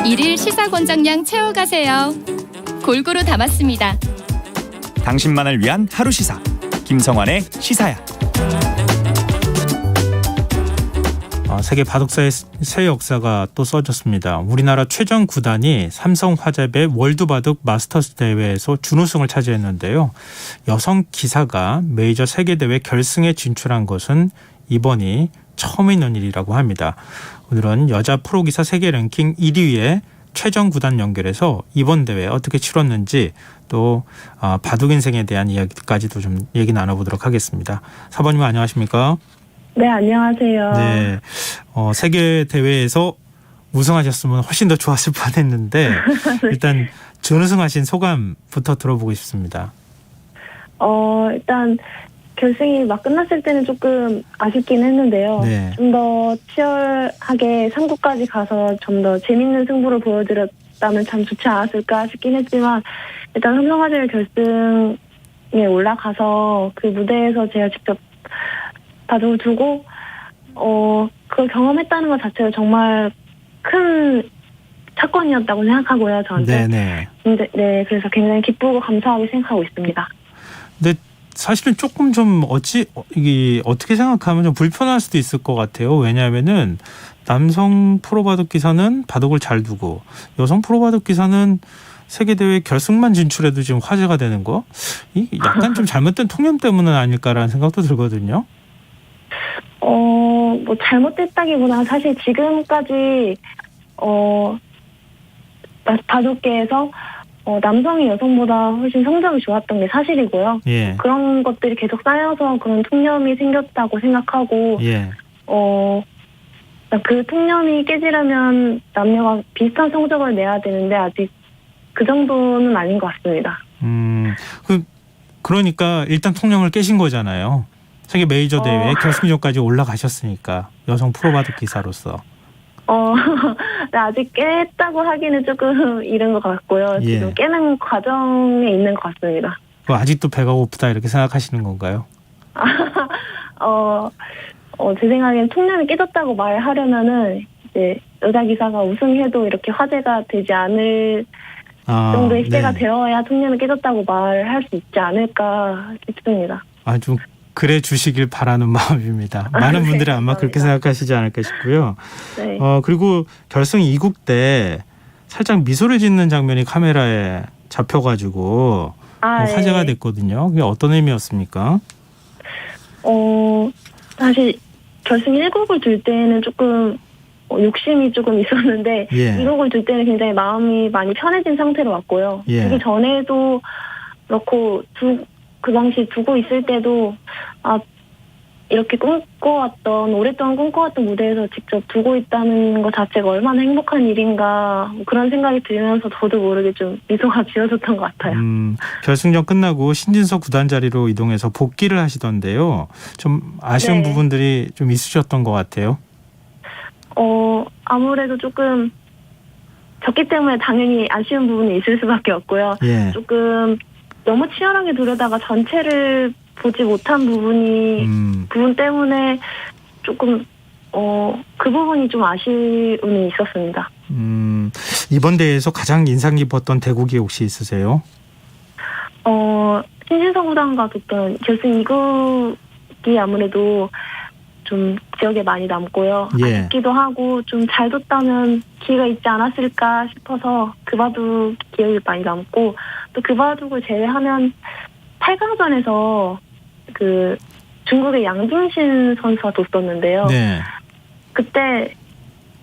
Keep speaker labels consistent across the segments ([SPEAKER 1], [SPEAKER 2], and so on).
[SPEAKER 1] 일일 시사권장량 채워가세요. 골고루 담았습니다.
[SPEAKER 2] 당신만을 위한 하루 시사 김성환의 시사야.
[SPEAKER 3] 세계 바둑사의 새 역사가 또 써졌습니다. 우리나라 최정 구단이 삼성화재배 월드바둑 마스터스 대회에서 준우승을 차지했는데요. 여성 기사가 메이저 세계대회 결승에 진출한 것은 이번이 처음 있는 일이라고 합니다. 오늘은 여자 프로기사 세계 랭킹 1위의 최정 구단 연결해서 이번 대회 어떻게 치렀는지 또 바둑 인생에 대한 이야기까지도 좀 얘기 나눠보도록 하겠습니다. 사모님 안녕하십니까?
[SPEAKER 4] 네, 안녕하세요.
[SPEAKER 3] 네, 세계 대회에서 우승하셨으면 훨씬 더 좋았을 뻔했는데 일단 준우승하신 소감부터 들어보고 싶습니다.
[SPEAKER 4] 일단 결승이 막 끝났을 때는 조금 아쉽긴 했는데요.
[SPEAKER 3] 네.
[SPEAKER 4] 좀 더 치열하게 3구까지 가서 좀 더 재밌는 승부를 보여드렸다면 참 좋지 않았을까 싶긴 했지만 일단 삼성화재 결승에 올라가서 그 무대에서 제가 직접 바둑을 두고 그걸 경험했다는 것 자체가 정말 큰 사건이었다고 생각하고요, 저한테.
[SPEAKER 3] 네네.
[SPEAKER 4] 네, 그래서 굉장히 기쁘고 감사하게 생각하고 있습니다.
[SPEAKER 3] 근데 사실은 조금 좀 이게 어떻게 생각하면 좀 불편할 수도 있을 것 같아요. 왜냐하면은 남성 프로바둑 기사는 바둑을 잘 두고 여성 프로바둑 기사는 세계대회 결승만 진출해도 지금 화제가 되는 거, 이 약간 좀 잘못된 통념 때문은 아닐까라는 생각도 들거든요.
[SPEAKER 4] 뭐 잘못됐다기보다 사실 지금까지 바둑계에서 남성이 여성보다 훨씬 성적이 좋았던 게 사실이고요.
[SPEAKER 3] 예.
[SPEAKER 4] 그런 것들이 계속 쌓여서 그런 통념이 생겼다고 생각하고
[SPEAKER 3] 예.
[SPEAKER 4] 그 통념이 깨지려면 남녀가 비슷한 성적을 내야 되는데 아직 그 정도는 아닌 것 같습니다.
[SPEAKER 3] 그러니까 일단 통념을 깨신 거잖아요. 세계 메이저 대회 결승전까지 올라가셨으니까 여성 프로바둑 기사로서.
[SPEAKER 4] 아직 깼다고 하기는 조금 이른 것 같고요.
[SPEAKER 3] 예.
[SPEAKER 4] 지금 깨는 과정에 있는 것 같습니다.
[SPEAKER 3] 아직도 배가 고프다 이렇게 생각하시는 건가요?
[SPEAKER 4] 제 생각엔 통념이 깨졌다고 말하려면은 이제 여자 기사가 우승해도 이렇게 화제가 되지 않을 정도의 시대가 되어야 통념이 깨졌다고 말할 수 있지 않을까 싶습니다.
[SPEAKER 3] 아주 그래 주시길 바라는 마음입니다. 많은
[SPEAKER 4] 네,
[SPEAKER 3] 분들이 아마 그렇게 생각하시지 않을까 싶고요.
[SPEAKER 4] 네.
[SPEAKER 3] 그리고 결승 2국 때 살짝 미소를 짓는 장면이 카메라에 잡혀가지고 화제가 됐거든요. 그게 어떤 의미였습니까?
[SPEAKER 4] 사실 결승 1국을 둘 때는 조금 욕심이 조금 있었는데 2국을 둘 때는 굉장히 마음이 많이 편해진 상태로 왔고요. 그 전에도 그렇고 그 당시 두고 있을 때도 이렇게 오랫동안 꿈꿔왔던 무대에서 직접 두고 있다는 것 자체가 얼마나 행복한 일인가 그런 생각이 들면서 저도 모르게 좀 미소가 지어졌던 것 같아요.
[SPEAKER 3] 결승전 끝나고 신진석 구단 자리로 이동해서 복귀를 하시던데요. 좀 아쉬운 부분들이 좀 있으셨던 것 같아요.
[SPEAKER 4] 아무래도 조금 졌기 때문에 당연히 아쉬운 부분이 있을 수밖에 없고요. 조금 너무 치열하게 두려다가 전체를 보지 못한 부분 때문에 조금 그 부분이 좀 아쉬움이 있었습니다.
[SPEAKER 3] 이번 대회에서 가장 인상 깊었던 대국이 혹시 있으세요?
[SPEAKER 4] 신진석 구단과 뒀던 결승 2국이 아무래도 좀 기억에 많이 남고요. 아쉽기도 하고 좀 잘 뒀다면 기회가 있지 않았을까 싶어서 그 바둑 기억이 많이 남고 또 그 바둑을 제외하면 8강전에서 그 중국의 양진신 선수가 뒀었는데요. 그때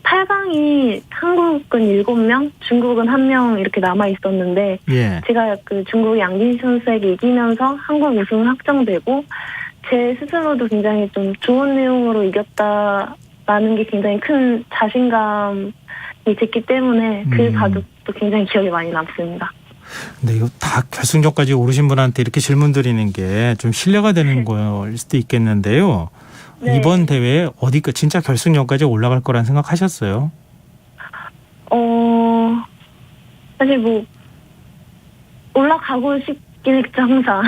[SPEAKER 4] 8강이 한국은 7명, 중국은 1명 이렇게 남아 있었는데 제가 그 중국 양진신 선수에게 이기면서 한국 우승은 확정되고 제 스스로도 굉장히 좀 좋은 내용으로 이겼다라는 게 굉장히 큰 자신감이 됐기 때문에 그 바둑도 굉장히 기억에 많이 남습니다.
[SPEAKER 3] 근데 이거 다 결승전까지 오르신 분한테 이렇게 질문 드리는 게 좀 신뢰가 되는 거일 수도 있겠는데요. 이번 대회에 진짜 결승전까지 올라갈 거란 생각하셨어요?
[SPEAKER 4] 사실 올라가고 싶긴 했죠, 항상.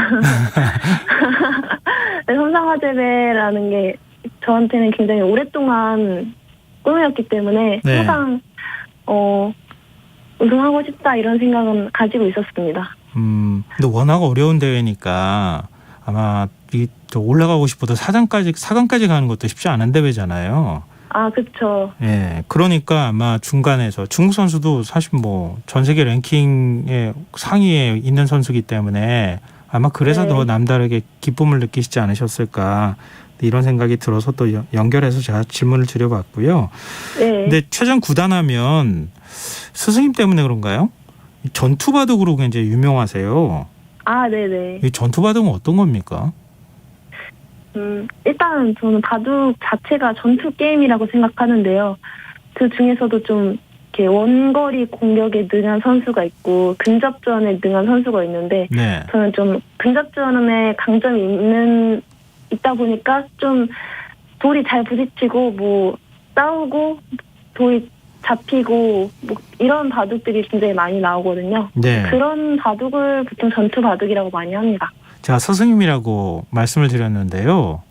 [SPEAKER 4] 삼성화재배라는 게 저한테는 굉장히 오랫동안 꿈이었기 때문에 항상 우승하고 싶다 이런 생각은 가지고 있었습니다.
[SPEAKER 3] 근데 워낙 어려운 대회니까 아마 또 올라가고 싶어도 4강까지 가는 것도 쉽지 않은 대회잖아요.
[SPEAKER 4] 아, 그쵸.
[SPEAKER 3] 예, 그러니까 아마 중간에서 중국 선수도 사실 뭐 전 세계 랭킹의 상위에 있는 선수기 때문에 아마 그래서
[SPEAKER 4] 네.
[SPEAKER 3] 더 남다르게 기쁨을 느끼시지 않으셨을까 이런 생각이 들어서 또 연결해서 제가 질문을 드려봤고요.
[SPEAKER 4] 네.
[SPEAKER 3] 근데 최전 9단 하면 스승님 때문에 그런가요? 전투 바둑으로 굉장히 유명하세요.
[SPEAKER 4] 아, 네네.
[SPEAKER 3] 이 전투 바둑은 어떤 겁니까?
[SPEAKER 4] 일단 저는 바둑 자체가 전투 게임이라고 생각하는데요. 그 중에서도 좀 이렇게 원거리 공격에 능한 선수가 있고 근접전에 능한 선수가 있는데
[SPEAKER 3] 네.
[SPEAKER 4] 저는 좀 근접전에 강점이 있다 보니까 좀 돌이 잘 부딪히고 뭐 싸우고 돌이 잡히고 뭐 이런 바둑들이 굉장히 많이 나오거든요.
[SPEAKER 3] 네.
[SPEAKER 4] 그런 바둑을 보통 전투 바둑이라고 많이 합니다.
[SPEAKER 3] 제가 스승님이라고 말씀을 드렸는데요.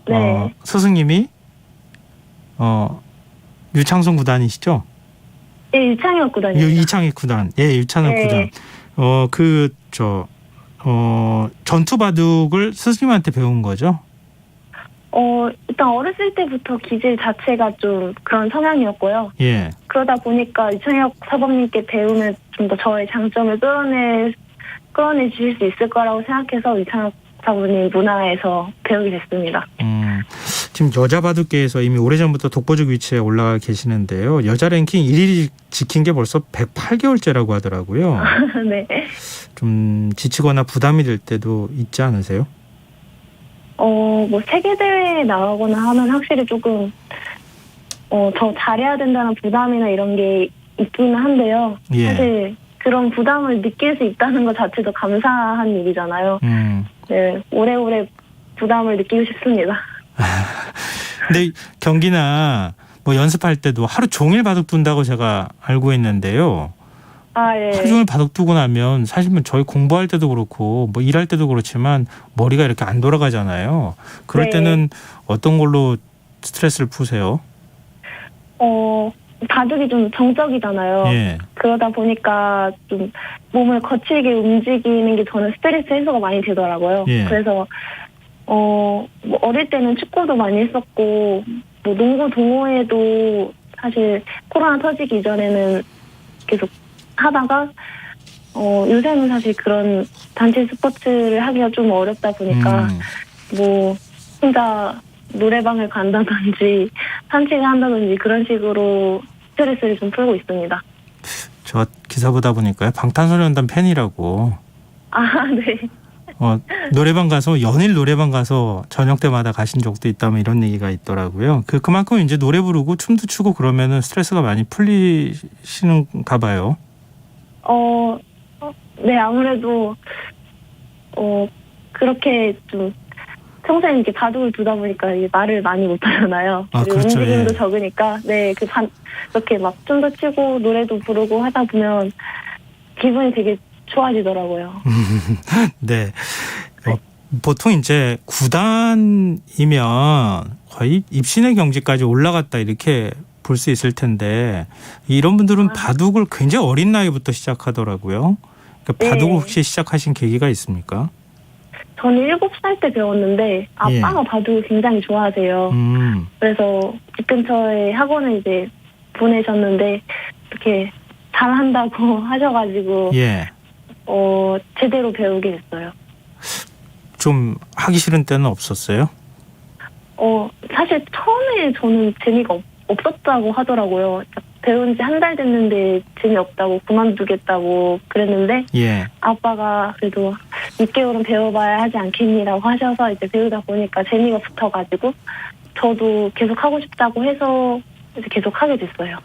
[SPEAKER 4] 네.
[SPEAKER 3] 스승님이 유창순 구단이시죠?
[SPEAKER 4] 예, 유창혁 구단입니다.
[SPEAKER 3] 이창익 구단. 예, 유창익
[SPEAKER 4] 네.
[SPEAKER 3] 구단. 전투 바둑을 스승님한테 배운 거죠?
[SPEAKER 4] 일단 어렸을 때부터 기질 자체가 좀 그런 성향이었고요.
[SPEAKER 3] 예.
[SPEAKER 4] 그러다 보니까 유창혁 사범님께 배우면 좀 더 저의 장점을 끌어내 주실 수 있을 거라고 생각해서 유창혁 사범님 문화에서 배우게 됐습니다.
[SPEAKER 3] 지금 여자 바둑계에서 이미 오래전부터 독보적 위치에 올라가 계시는데요. 여자 랭킹 1위 지킨 게 벌써 108개월째라고 하더라고요.
[SPEAKER 4] 네.
[SPEAKER 3] 좀 지치거나 부담이 될 때도 있지 않으세요?
[SPEAKER 4] 뭐 세계대회에 나가거나 하면 확실히 조금 더 잘해야 된다는 부담이나 이런 게 있기는 한데요.
[SPEAKER 3] 예.
[SPEAKER 4] 사실 그런 부담을 느낄 수 있다는 것 자체도 감사한 일이잖아요. 네, 오래오래 부담을 느끼고 싶습니다.
[SPEAKER 3] 근데 경기나 뭐 연습할 때도 하루 종일 바둑 둔다고 제가 알고 있는데요.
[SPEAKER 4] 아, 예.
[SPEAKER 3] 하루 종일 바둑 두고 나면 사실 저희 공부할 때도 그렇고 뭐 일할 때도 그렇지만 머리가 이렇게 안 돌아가잖아요. 그럴
[SPEAKER 4] 네.
[SPEAKER 3] 때는 어떤 걸로 스트레스를 푸세요?
[SPEAKER 4] 바둑이 좀 정적이잖아요.
[SPEAKER 3] 예.
[SPEAKER 4] 그러다 보니까 좀 몸을 거칠게 움직이는 게 저는 스트레스 해소가 많이 되더라고요.
[SPEAKER 3] 예.
[SPEAKER 4] 그래서 뭐 어릴 때는 축구도 많이 했었고 뭐 농구 동호회도 사실 코로나 터지기 이전에는 계속 하다가 요새는 사실 그런 단체 스포츠를 하기가 좀 어렵다 보니까 뭐 혼자 노래방을 간다든지 산책을 한다든지 그런 식으로 스트레스를 좀 풀고 있습니다.
[SPEAKER 3] 저 기사 보다 보니까요. 방탄소년단 팬이라고.
[SPEAKER 4] 아, 네.
[SPEAKER 3] 노래방 가서 연일 노래방 가서 저녁 때마다 가신 적도 있다면 이런 얘기가 있더라고요. 그만큼 이제 노래 부르고 춤도 추고 그러면은 스트레스가 많이 풀리시는가 봐요.
[SPEAKER 4] 네, 아무래도 그렇게 좀 평소에 이렇게 바둑을 두다 보니까 이게 말을 많이 못 하잖아요.
[SPEAKER 3] 아,
[SPEAKER 4] 그리고
[SPEAKER 3] 그렇죠.
[SPEAKER 4] 움직임도
[SPEAKER 3] 예.
[SPEAKER 4] 적으니까 네, 이렇게 막 춤도 추고 노래도 부르고 하다 보면 기분이 되게 좋아지더라고요.
[SPEAKER 3] 네. 보통 이제 9단이면 거의 입신의 경지까지 올라갔다 이렇게 볼 수 있을 텐데 이런 분들은 바둑을 굉장히 어린 나이부터 시작하더라고요. 그러니까 바둑을
[SPEAKER 4] 네.
[SPEAKER 3] 혹시 시작하신 계기가 있습니까?
[SPEAKER 4] 저는 7살 때 배웠는데 아빠가 바둑을 굉장히 좋아하세요. 그래서 집 근처에 학원을 이제 보내셨는데 이렇게 잘한다고 하셔가지고
[SPEAKER 3] 예.
[SPEAKER 4] 제대로 배우게 됐어요.
[SPEAKER 3] 좀 하기 싫은 때는 없었어요?
[SPEAKER 4] 사실 처음에 저는 재미가 없었다고 하더라고요. 배운 지 한 달 됐는데 재미없다고 그만두겠다고 그랬는데
[SPEAKER 3] 예.
[SPEAKER 4] 아빠가 그래도 6개월은 배워봐야 하지 않겠니라고 하셔서 이제 배우다 보니까 재미가 붙어가지고 저도 계속 하고 싶다고 해서 이제 계속 하게 됐어요.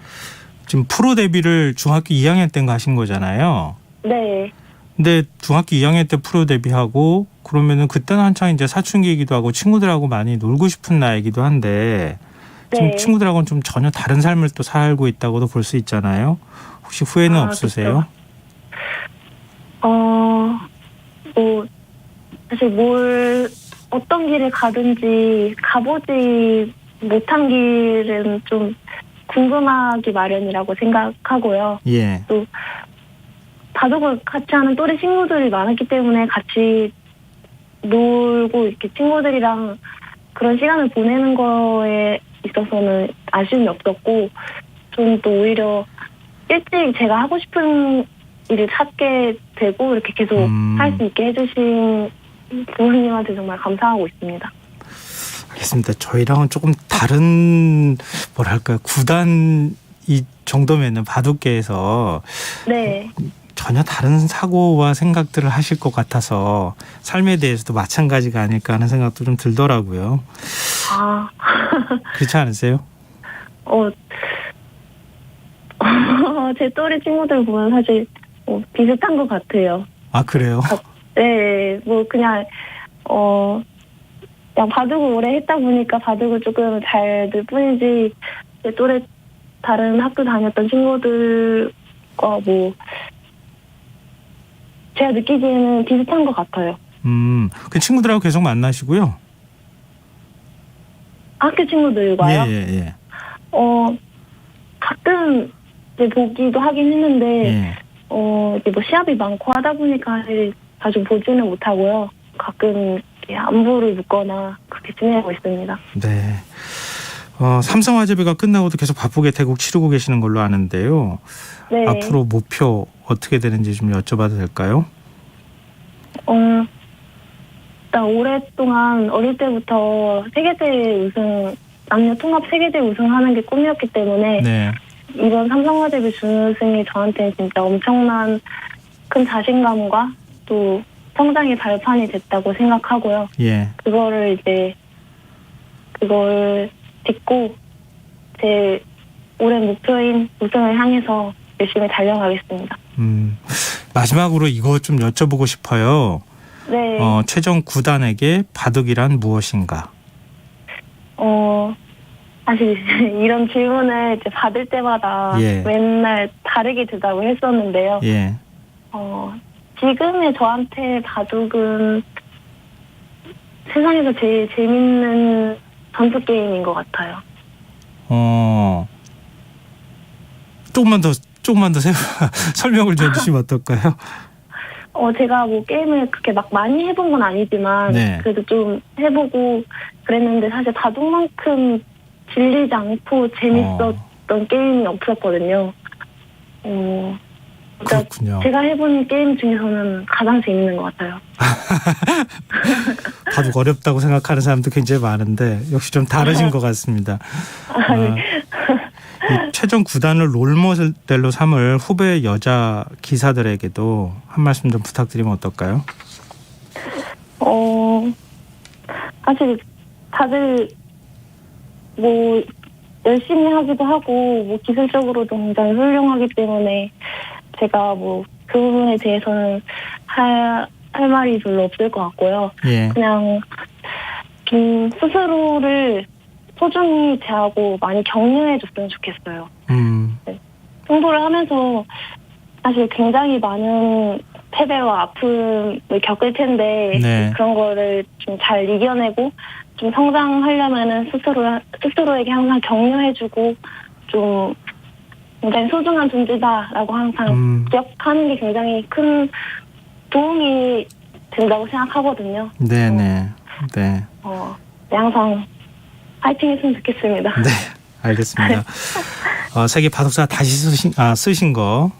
[SPEAKER 3] 지금 프로 데뷔를 중학교 2학년 때인가 하신 거잖아요.
[SPEAKER 4] 네.
[SPEAKER 3] 근데 중학교 2학년 때 프로 데뷔하고 그러면은 그때는 한창 이제 사춘기이기도 하고 친구들하고 많이 놀고 싶은 나이기도 한데 지금
[SPEAKER 4] 네.
[SPEAKER 3] 친구들하고는 좀 전혀 다른 삶을 또 살고 있다고도 볼 수 있잖아요. 혹시 후회는 없으세요?
[SPEAKER 4] 뭐 사실 어떤 길을 가든지 가보지 못한 길은 좀 궁금하기 마련이라고 생각하고요.
[SPEAKER 3] 예.
[SPEAKER 4] 또 바둑을 같이 하는 또래 친구들이 많았기 때문에 같이 놀고 이렇게 친구들이랑 그런 시간을 보내는 거에 있어서는 아쉬움이 없었고, 저는 또 오히려 일찍 제가 하고 싶은 일을 찾게 되고 이렇게 계속 할 수 있게 해주신 부모님한테 정말 감사하고 있습니다.
[SPEAKER 3] 알겠습니다. 저희랑은 조금 다른 뭐랄까요, 구단 이 정도면은 바둑계에서
[SPEAKER 4] 네.
[SPEAKER 3] 전혀 다른 사고와 생각들을 하실 것 같아서 삶에 대해서도 마찬가지가 아닐까 하는 생각도 좀 들더라고요.
[SPEAKER 4] 아,
[SPEAKER 3] 그렇지 않으세요?
[SPEAKER 4] 제 또래 친구들 보면 사실 비슷한 것 같아요.
[SPEAKER 3] 아, 그래요?
[SPEAKER 4] 네, 뭐 그냥 바둑을 오래 했다 보니까 바둑을 조금 잘 늘 뿐이지, 제 또래 다른 학교 다녔던 친구들과 뭐 제가 느끼기에는 비슷한 것 같아요.
[SPEAKER 3] 그 친구들하고 계속 만나시고요?
[SPEAKER 4] 학교 친구들과요?
[SPEAKER 3] 예.
[SPEAKER 4] 가끔 이제 보기도 하긴 했는데,
[SPEAKER 3] 예.
[SPEAKER 4] 이제 뭐 시합이 많고 하다 보니까 사실 자주 보지는 못하고요. 가끔 이렇게 안부를 묻거나 그렇게 지내고 있습니다.
[SPEAKER 3] 네. 삼성화재배가 끝나고도 계속 바쁘게 대국 치르고 계시는 걸로 아는데요.
[SPEAKER 4] 네.
[SPEAKER 3] 앞으로 목표 어떻게 되는지 좀 여쭤봐도 될까요?
[SPEAKER 4] 일단 오랫동안 어릴 때부터 세계대회 우승, 남녀 통합 세계대회 우승하는 게 꿈이었기 때문에
[SPEAKER 3] 네.
[SPEAKER 4] 이번 삼성화재배 준우승이 저한테 진짜 엄청난 큰 자신감과 또 성장의 발판이 됐다고 생각하고요.
[SPEAKER 3] 예.
[SPEAKER 4] 그걸 딛고 제 올해 목표인 우승을 향해서 열심히 달려가겠습니다.
[SPEAKER 3] 마지막으로 이거 좀 여쭤보고 싶어요.
[SPEAKER 4] 네.
[SPEAKER 3] 최정 구단에게 바둑이란 무엇인가?
[SPEAKER 4] 사실 이런 질문을 이제 받을 때마다
[SPEAKER 3] 예.
[SPEAKER 4] 맨날 다르게 대답을 했었는데요.
[SPEAKER 3] 예.
[SPEAKER 4] 지금의 저한테 바둑은 세상에서 제일 재밌는 전투 게임인 것 같아요.
[SPEAKER 3] 조금만 더 설명을 좀 해주시면 어떨까요?
[SPEAKER 4] 제가 뭐 게임을 그렇게 막 많이 해본 건 아니지만
[SPEAKER 3] 네.
[SPEAKER 4] 그래도 좀 해보고 그랬는데 사실 바둑만큼 질리지 않고 재밌었던 게임이 없었거든요. 그러니까
[SPEAKER 3] 그렇군요.
[SPEAKER 4] 제가 해본 게임 중에서는 가장 재밌는 것 같아요.
[SPEAKER 3] 바둑 어렵다고 생각하는 사람도 굉장히 많은데 역시 좀 다르신 것 같습니다. 이 최종 구단을 롤모델로 삼을 후배 여자 기사들에게도 한 말씀 좀 부탁드리면 어떨까요?
[SPEAKER 4] 사실 다들 뭐 열심히 하기도 하고 뭐 기술적으로도 굉장히 훌륭하기 때문에 제가 뭐 그 부분에 대해서는 할 말이 별로 없을 것 같고요.
[SPEAKER 3] 예.
[SPEAKER 4] 그냥 스스로를 소중히 대하고 많이 격려해 줬으면 좋겠어요. 공부를 하면서 사실 굉장히 많은 패배와 아픔을 겪을 텐데
[SPEAKER 3] 네.
[SPEAKER 4] 그런 거를 좀 잘 이겨내고 좀 성장하려면은 스스로에게 항상 격려해주고 좀 굉장히 소중한 존재다라고 항상 기억하는 게 굉장히 큰 도움이 된다고 생각하거든요.
[SPEAKER 3] 네네. 네.
[SPEAKER 4] 항상 파이팅했으면 좋겠습니다.
[SPEAKER 3] 네. 알겠습니다. 세계 바둑사 다시 쓰신 거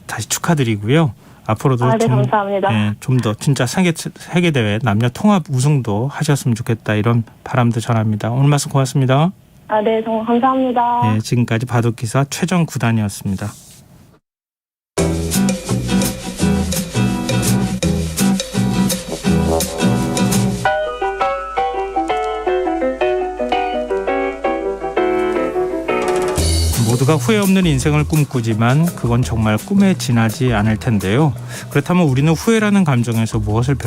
[SPEAKER 3] 다시 축하드리고요. 앞으로도
[SPEAKER 4] 네, 감사합니다.
[SPEAKER 3] 네, 좀 더 진짜 세계 대회 남녀 통합 우승도 하셨으면 좋겠다 이런 바람도 전합니다. 오늘 말씀 고맙습니다.
[SPEAKER 4] 네, 정말 감사합니다.
[SPEAKER 3] 네, 지금까지 바둑 기사 최정 구단이었습니다. 모두가 후회 없는 인생을 꿈꾸지만 그건 정말 꿈에 지나지 않을 텐데요. 그렇다면 우리는 후회라는 감정에서 무엇을